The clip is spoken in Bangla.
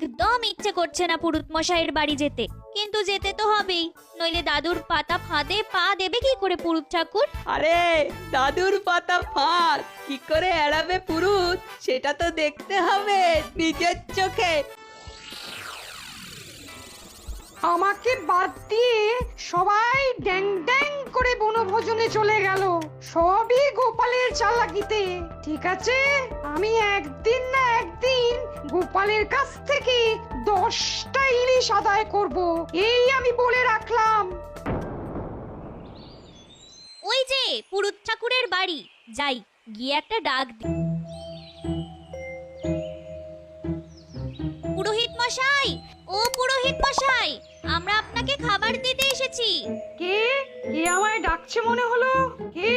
একদম ইচ্ছে করছে না পুরুত মশাইয়ের বাড়ি যেতে, কিন্তু যেতে তো হবেই, নইলে দাদুর পাতা ফাঁদে পা দেবে কি করে পুরুত ঠাকুর? আরে দাদুর পাতা ফাঁদ কি করে এড়াবে পুরুত, সেটা তো দেখতে হবে নিজের চোখে। আমাকে বাদ দিয়ে সবাই ড্যাং ড্যাং করে বনভোজনে চলে গেল, সবই গোপালের চালাকিতে। ঠিক আছে, আমি একদিন না একদিন গোপালের কাছ থেকে 10টা ইলিশ আদায় করব, এই আমি বলে রাখলাম। ওই যে পুরুত ঠাকুরের বাড়ি, যাই গিয়ে একটা ডাক দিই। পুরোহিত মশাই, ও পুরোহিত মশাই, আমরা আপনাকে খাবার দিতে এসেছি। কে কে আমায় ডাকছে মনে হলো? কে?